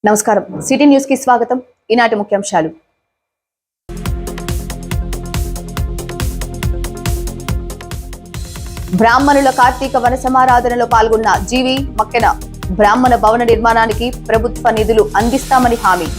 నమస్కారం city news కి స్వాగతం. ఈనాటి ముఖ్యాంశాలు. బ్రాహ్మణుల కార్తీక వన సమారాధనలో పాల్గొన్న జీవి మక్కెన బ్రాహ్మణ భవన నిర్మాణానికి ప్రభుత్వ నిధులు అందిస్తామని హామీ.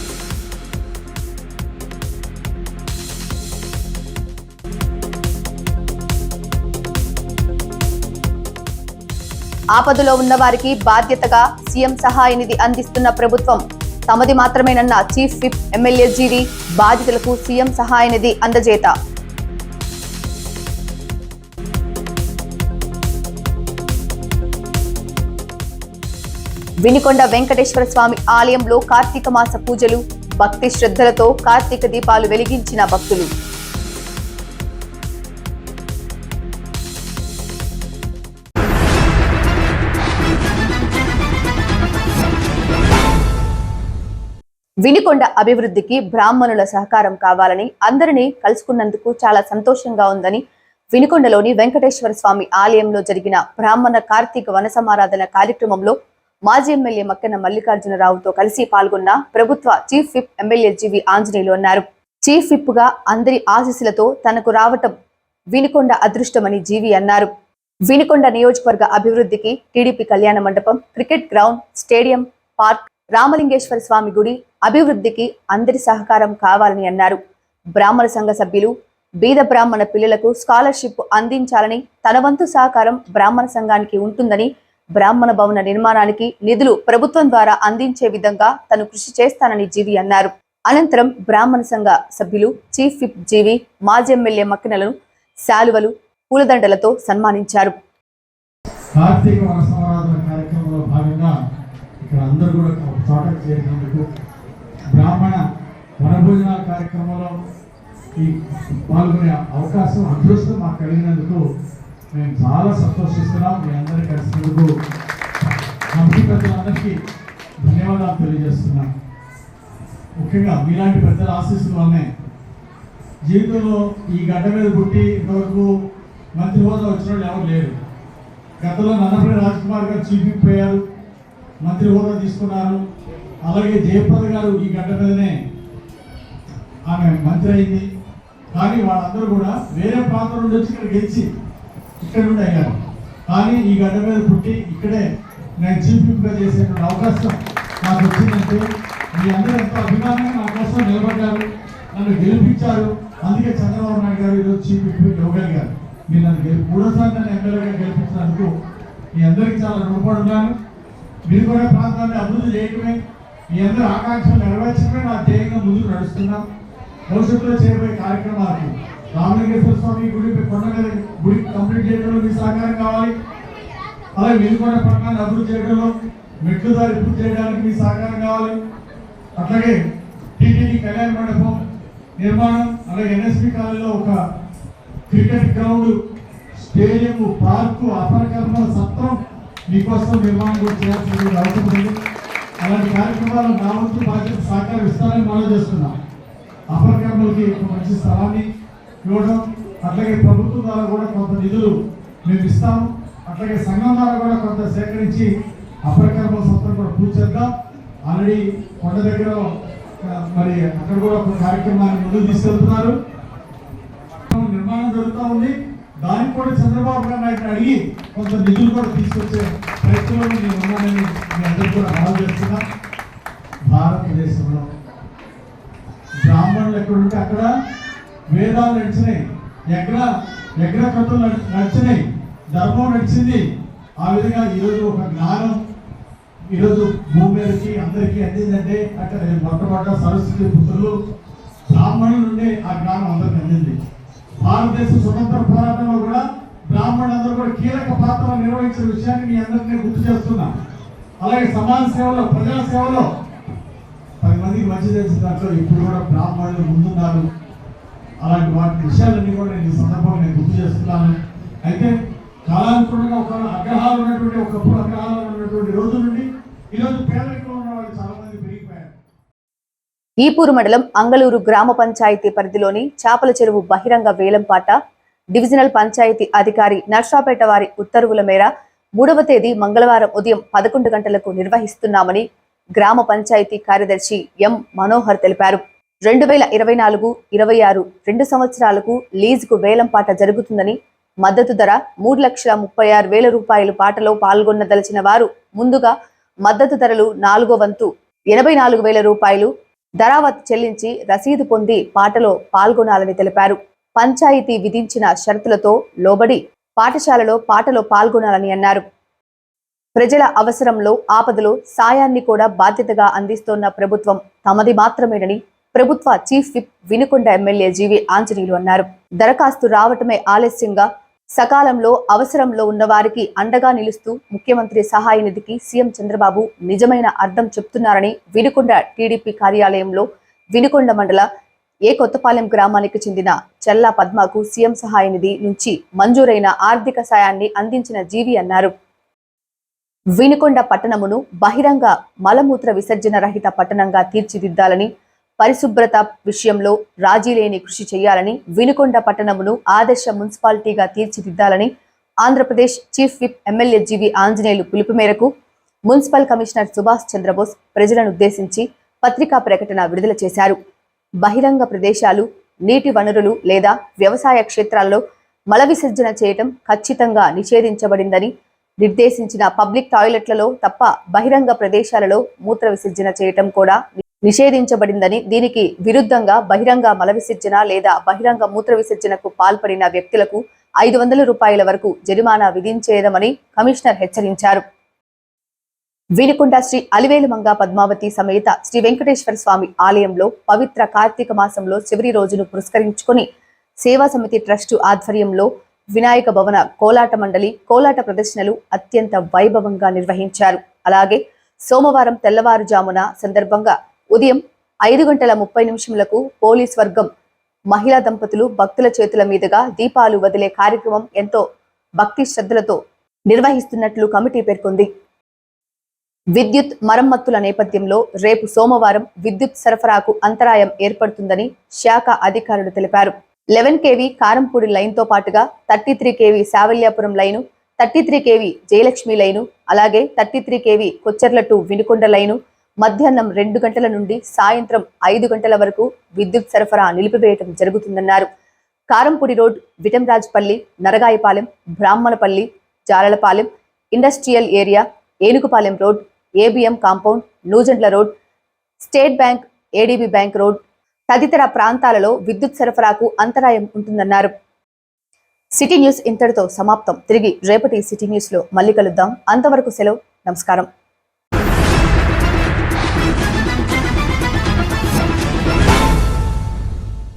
ఆపదలో ఉన్న వారికి బాధ్యతగా సీఎం సహాయ నిధి అందిస్తున్న ప్రభుత్వం తమది మాత్రమేనన్న చీఫ్ విప్ ఎమ్మెల్యే జీవి. బాధితులకు సీఎం సహాయ నిధి అందజేత. వినుకొండ వెంకటేశ్వర స్వామి ఆలయంలో కార్తీక మాస పూజలు. భక్తి శ్రద్ధలతో కార్తీక దీపాలు వెలిగించిన భక్తులు. వినుకొండ అభివృద్ధికి బ్రాహ్మణుల సహకారం కావాలని, అందరినీ కలుసుకున్నందుకు చాలా సంతోషంగా ఉందని వినుకొండలోని వెంకటేశ్వర స్వామి ఆలయంలో జరిగిన బ్రాహ్మణ కార్తీక వన సమారాధన కార్యక్రమంలో మాజీ ఎమ్మెల్యే మక్కెన మల్లికార్జునరావుతో కలిసి పాల్గొన్న ప్రభుత్వ చీఫ్ విప్ ఎమ్మెల్యే జీవి ఆంజనేయులు అన్నారు. చీఫ్ విప్ గా అందరి ఆశీస్సులతో తనకు రావటం వినుకొండ అదృష్టమని జీవి అన్నారు. వినుకొండ నియోజకవర్గ అభివృద్ధికి టీడీపీ కళ్యాణ మండపం, cricket ground, stadium, park, Ramalingeswara Swamy గుడి అభివృద్ధికి అందరి సహకారం కావాలని అన్నారు. బ్రాహ్మణ సంఘ సభ్యులు బీద బ్రాహ్మణ పిల్లలకు స్కాలర్షిప్ అందించాలని, తన వంతు సహకారం బ్రాహ్మణ సంఘానికి ఉంటుందని, బ్రాహ్మణ భవన నిర్మాణానికి నిధులు ప్రభుత్వం ద్వారా అందించే విధంగా తను కృషి చేస్తానని జీవి అన్నారు. అనంతరం బ్రాహ్మణ సంఘ సభ్యులు చీఫ్ విప్ జీవి, మాజీ ఎమ్మెల్యే మక్కెనలను శాలువలు, పూలదండలతో సన్మానించారు. అందరూ కూడా ఒక చోట చేరినందుకు, బ్రాహ్మణ వనభోజనాల కార్యక్రమంలో ఈ పాల్గొనే అవకాశం, అదృష్టం మాకు కలిగినందుకు మేము చాలా సంతోషిస్తున్నాం. మీ అందరికీ కలిసినందుకు కమిటీ పెద్దలందరికీ ధన్యవాదాలు తెలియజేస్తున్నాం. ముఖ్యంగా మీలాంటి పెద్దల ఆశీస్సుల వల్లనే జీవితంలో ఈ గడ్డ మీద పుట్టి ఇంతవరకు మంత్రి హోదా వచ్చిన వాళ్ళు ఎవరు లేరు. గతంలో నన్నపల్లి రాజ్కుమార్ గారు చీఫ్ విప్ అయ్యారు, మంత్రి హోదా తీసుకున్నారు. అలాగే జయప్రద గారు ఈ గడ్డ మీదనే ఆమె మంత్రి అయింది. కానీ వాళ్ళందరూ కూడా వేరే ప్రాంతం నుండి వచ్చి ఇక్కడ గెలిచి ఇక్కడ నుండి అయ్యారు. కానీ ఈ గడ్డ మీద పుట్టి ఇక్కడే నేను చీఫ్ విప్గా చేసేటువంటి అవకాశం నాకు వచ్చిందంటే మీ అందరూ ఎంతో అభిమానంగా నా కోసం నిలబడ్డారు, నన్ను గెలిపించారు. అందుకే చంద్రబాబు నాయుడు గారు ఈరోజు చీఫ్ విప్ ఇవ్వగలిగారు. మీరు నన్ను మూడోసారి నన్ను ఎమ్మెల్యేగా గెలిపించినందుకు మీ అందరికీ చాలా రుణపడి ఉన్నాను. వినుకొండ ప్రాంతాన్ని అభివృద్ధి చేయడమే, మీ అందరూ ఆకాంక్షలు నెరవేర్చడమే నా ధ్యేయంగా ముందుకు నడుస్తున్నాం. భవిష్యత్తులో చేయబోయే కార్యక్రమాలకు రామలింగేశ్వర స్వామి గుడి కొండ మీద గుడి కంప్లీట్ చేయడంలో మీ సహకారం కావాలి. అలాగే వినుకొండ పట్టణాన్ని అభివృద్ధి చేయడంలో మెట్లు దారి పూర్తి చేయడానికి మీ సహకారం కావాలి. అట్లాగే టీటీడీ కళ్యాణ మండపం నిర్మాణం, అలాగే ఎన్ఎస్పి కాలేజీలో ఒక క్రికెట్ గ్రౌండ్, స్టేడియం, పార్కు, అపరకర్మ సత్రం మీకోసం నిర్మాణం కూడా చేయాల్సిన అవసరం ఉంది. అలాంటి కార్యక్రమాలు నా వంతు బాధ్యత సహకారం ఇస్తారని మనం చేస్తున్నాం. అపరకర్మలకి ఒక మంచి స్థలాన్ని ఇవ్వడం, అట్లాగే ప్రభుత్వం ద్వారా కూడా కొంత నిధులు మేము ఇస్తాము. అట్లాగే సంఘం ద్వారా కూడా కొంత సేకరించి అపరకర్మల సత్రం కూడా పూర్తి చేద్దాం. ఆల్రెడీ కొండ దగ్గర మరి అక్కడ కూడా ఒక కార్యక్రమాన్ని ముందుకు తీసుకెళ్తున్నారు, నిర్మాణం జరుగుతూ ఉంది. దానికి కూడా చంద్రబాబు నాయుడు అడిగి కొంత నిధులు కూడా తీసుకొచ్చే ప్రయత్నంలో నేను ఉన్నానని మీ అందరికీ కూడా మనవి చేస్తున్నా. భారతదేశంలో బ్రాహ్మణులు ఎక్కడుంటే అక్కడ వేదాలు నడిచినాయి, యజ్ఞకర్తలు నడిచినాయి, ధర్మం నడిచింది. ఆ విధంగా ఈరోజు ఒక జ్ఞానం ఈరోజు భూమి మీదకి అందరికీ అందిందంటే అక్కడ మొట్టమొదట సరస్వతి పుత్రులు బ్రాహ్మణుల నుండి ఆ జ్ఞానం అందరికి అందింది. భారతదేశ స్వతంత్ర పోరాటంలో కూడా బ్రాహ్మణులందరూ కూడా కీలక పాత్ర నిర్వహించిన విషయాన్ని మీ అందరినీ గుర్తు చేస్తున్నా. అలాగే సమాజ సేవలో, ప్రజా సేవలో 10 మందికి మంచి చేసిన దాంట్లో ఇప్పుడు కూడా బ్రాహ్మణులు ముందున్నారు. అలాంటి వాటి విషయాలన్నీ కూడా నేను ఈ సందర్భంగా నేను గుర్తు చేస్తున్నాను. అయితే కాలానుగుణంగా అగ్రహాలు ఉన్నటువంటి, ఒకప్పుడు అగ్రహాలు ఉన్నటువంటి రోజు నుండి ఈరోజు పేదరికంలో ఉన్న వాళ్ళు చాలా మంది పెరిగిపోయారు. ఈపూరు మండలం అంగళూరు గ్రామ పంచాయతీ పరిధిలోని చాపల చెరువు బహిరంగ వేలంపాట డివిజనల్ పంచాయతీ అధికారి నర్సాపేట వారి ఉత్తర్వుల మేర 3వ తేదీ మంగళవారం ఉదయం 11 గంటలకు నిర్వహిస్తున్నామని గ్రామ పంచాయతీ కార్యదర్శి ఎం మనోహర్ తెలిపారు. 2024-26 2 సంవత్సరాలకు లీజుకు వేలంపాట జరుగుతుందని, మద్దతు ధర 3,36,000 రూపాయలు పాటలో పాల్గొనదలిచిన వారు ముందుగా మద్దతు ధరలు 4వ వంతు 84,000 రూపాయలు ధరావత్ చెల్లించి రసీదు పొంది పాటలో పాల్గొనాలని తెలిపారు. పంచాయతీ విధించిన షరతులతో లోబడి పాటలో పాల్గొనాలని అన్నారు. ప్రజల అవసరంలో ఆపదలో సాయాన్ని కూడా బాధ్యతగా అందిస్తోన్న ప్రభుత్వం తమది మాత్రమేనని ప్రభుత్వ చీఫ్ విప్ వినుకొండ ఎమ్మెల్యే జీవి ఆంజనేయులు అన్నారు. దరఖాస్తు రావటమే ఆలస్యంగా సకాలంలో అవసరంలో ఉన్న వారికి అండగా నిలుస్తూ ముఖ్యమంత్రి సహాయ నిధికి సీఎం చంద్రబాబు నిజమైన అర్థం చెప్తున్నారని వినుకొండ టీడీపీ కార్యాలయంలో వినుకొండ మండల కొత్తపాలెం గ్రామానికి చెందిన చల్లా పద్మకు సీఎం సహాయ నిధి నుంచి మంజూరైన ఆర్థిక సాయాన్ని అందించిన జీవి అన్నారు. వినుకొండ పట్టణమును బహిరంగ మలమూత్ర విసర్జన రహిత పట్టణంగా తీర్చిదిద్దాలని, పరిశుభ్రత విషయంలో రాజీ లేని కృషి చేయాలని, వినుకొండ పట్టణమును ఆదర్శ మున్సిపాలిటీగా తీర్చిదిద్దాలని ఆంధ్రప్రదేశ్ చీఫ్ విప్ ఎమ్మెల్యే జీవి ఆంజనేయులు పిలుపు మేరకు మున్సిపల్ కమిషనర్ సుభాష్ చంద్రబోస్ ప్రజలను ఉద్దేశించి పత్రికా ప్రకటన విడుదల చేశారు. బహిరంగ ప్రదేశాలు, నీటి వనరులు లేదా వ్యవసాయ క్షేత్రాల్లో మల విసర్జన చేయటం ఖచ్చితంగా నిషేధించబడిందని, నిర్దేశించిన పబ్లిక్ టాయిలెట్లలో తప్ప బహిరంగ ప్రదేశాలలో మూత్ర విసర్జన చేయటం కూడా నిషేధించబడిందని, దీనికి విరుద్ధంగా బహిరంగ మల విసర్జన లేదా బహిరంగ మూత్ర విసర్జనకు పాల్పడిన వ్యక్తులకు 500 రూపాయల వరకు జరిమానా విధించేదమని కమిషనర్ హెచ్చరించారు. వినుకొండ శ్రీ అలివేలుమంగ పద్మావతి సమేత శ్రీ వెంకటేశ్వర స్వామి ఆలయంలో పవిత్ర కార్తీక మాసంలో చివరి రోజును పురస్కరించుకొని సేవా సమితి ట్రస్టు ఆధ్వర్యంలో వినాయక భవన కోలాట మండలి కోలాట ప్రదర్శనలు అత్యంత వైభవంగా నిర్వహించారు. అలాగే సోమవారం తెల్లవారుజామున సందర్భంగా ఉదయం 5:30 పోలీస్ వర్గం మహిళా దంపతులు భక్తుల చేతుల మీదుగా దీపాలు వదిలే కార్యక్రమం ఎంతో భక్తి శ్రద్ధలతో నిర్వహిస్తున్నట్లు కమిటీ పేర్కొంది. విద్యుత్ మరమ్మతుల నేపథ్యంలో రేపు సోమవారం విద్యుత్ సరఫరాకు అంతరాయం ఏర్పడుతుందని శాఖ అధికారులు తెలిపారు. 11 kV కారంపూడి లైన్తో పాటుగా 33 kV Savalyapuram line, 33 kV Jayalakshmi line, అలాగే 33 kV Kocherla to Vinukonda line మధ్యాహ్నం 2 గంటల నుండి సాయంత్రం 5 గంటల వరకు విద్యుత్ సరఫరా నిలిపివేయడం జరుగుతుందన్నారు. Karampudi road, Vitamrajpalli, Naragayapalem, Brahmanapalli, Jalalapalem, industrial area, Enugupalem road, ABM compound, Nuzendla road, state bank, ADB bank road తదితర ప్రాంతాలలో విద్యుత్ సరఫరాకు అంతరాయం ఉంటుందన్నారు. సిటీ న్యూస్ ఇంతటితో సమాప్తం. తిరిగి రేపటి సిటీ న్యూస్ లో మళ్ళీ కలుద్దాం. అంతవరకు సెలవు. నమస్కారం.